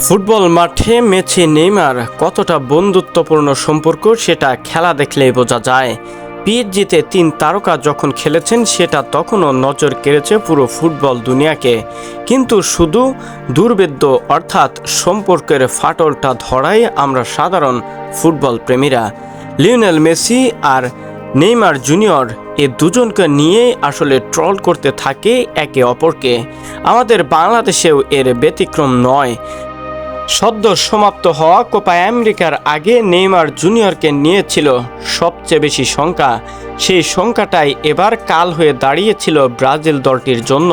Football মাঠে Messi Neymar কতটা বন্ধুত্বপূর্ণ সম্পর্ক সেটা খেলা দেখলেই বোঝা যায়। পিএসজিতে 3 তারকা যখন খেলেছেন সেটা তখনও নজর কেড়েছে পুরো ফুটবল দুনিয়াকে, কিন্তু শুধু দুর্ভেদ্য অর্থাৎ সম্পর্কের ফাটলটা ধরাই আমরা সাধারণ ফুটবল প্রেমীরা। লিওনেল মেসি আর নেইমার জুনিয়র এ দুজনকে নিয়েই আসলে ট্রল করতে থাকে একে অপরকে। আমাদের বাংলাদেশেও এর ব্যতিক্রম নয়। সদ্য সমাপ্ত হওয়া কোপা আমেরিকার আগে নেইমার জুনিয়রকে নিয়েছিল সবচেয়ে বেশি শঙ্কা। সেই শঙ্কাটাই এবার কাল হয়ে দাঁড়িয়েছিল ব্রাজিল দলটির জন্য।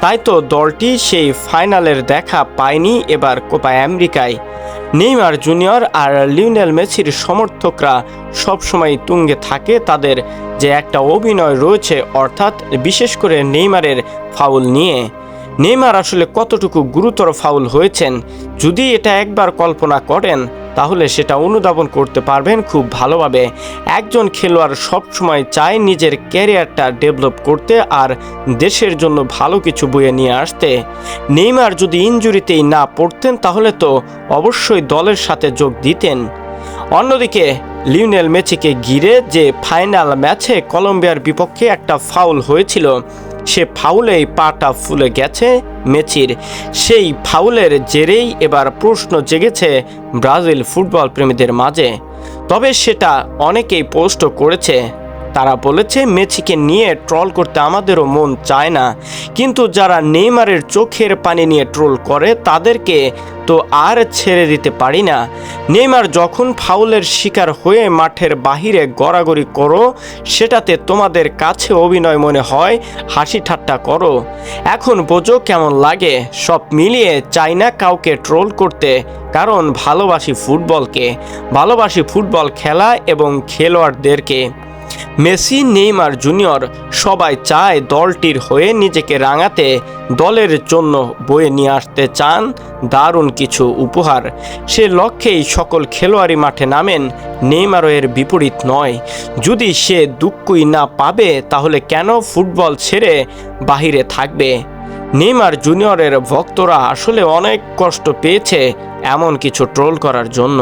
তাই তো দলটি সেই ফাইনালের দেখা পায়নি এবার কোপা আমেরিকায়। নেইমার জুনিয়র আর লিওনেল মেসির সমর্থকরা সবসময় তুঙ্গে থাকে তাদের যে একটা অভিনয় রয়েছে, অর্থাৎ বিশেষ করে নেইমারের ফাউল নিয়ে। নেইমার আসলে কতটুকু গুরুতর ফাউল হয়েছেন যদি এটা একবার কল্পনা করেন তাহলে সেটা অনুধাবন করতে পারবেন খুব ভালোভাবে। একজন খেলোয়াড় সবসময় চায় নিজের ক্যারিয়ারটা ডেভেলপ করতে আর দেশের জন্য ভালো কিছু বয়ে নিয়ে আসতে। নেইমার যদি ইনজুরিতেই না পড়তেন তাহলে তো অবশ্যই দলের সাথে যোগ দিতেন। অন্যদিকে লিওনেল মেসিকে ঘিরে যে ফাইনাল ম্যাচে কলম্বিয়ার বিপক্ষে একটা ফাউল হয়েছিল, সে ফাউলেই পাটা ফুলে গেছে মেসির। সেই ফাউলের জেরেই এবার প্রশ্ন জেগেছে ব্রাজিল ফুটবল প্রেমীদের মাঝে। তবে সেটা অনেকেই পোস্ট করেছে। তারা বলেছে মেসিকে নিয়ে ট্রল করতে আমাদেরও মন চায় না, কিন্তু যারা নেইমারের চোখের পানি নিয়ে ট্রোল করে তাদেরকে তো আর ছেড়ে দিতে পারি না। নেইমার যখন ফাউলের শিকার হয়ে মাঠের বাহিরে গড়াগড়ি করো সেটাতে তোমাদের কাছে অভিনয় মনে হয়, হাসি ঠাট্টা করো। এখন বোঝো কেমন লাগে। সব মিলিয়ে চাই না কাউকে ট্রোল করতে, কারণ ভালোবাসি ফুটবলকে, ভালোবাসি ফুটবল খেলা এবং খেলোয়াড়দেরকে। মেসি, নেইমার জুনিয়র সবাই চায় দলটির হয়ে নিজেকে রাঙাতে, দলের জন্য বয়ে নিয়ে আসতে চান দারুণ কিছু উপহার। সে লক্ষ্যেই সকল খেলোয়াড়ই মাঠে নামেন। নেইমারও এর বিপরীত নয়। যদি সে দুঃখই না পাবে তাহলে কেন ফুটবল ছেড়ে বাহিরে থাকবে? নেইমার জুনিয়রের ভক্তরা আসলে অনেক কষ্ট পেয়েছে এমন কিছু ট্রোল করার জন্য।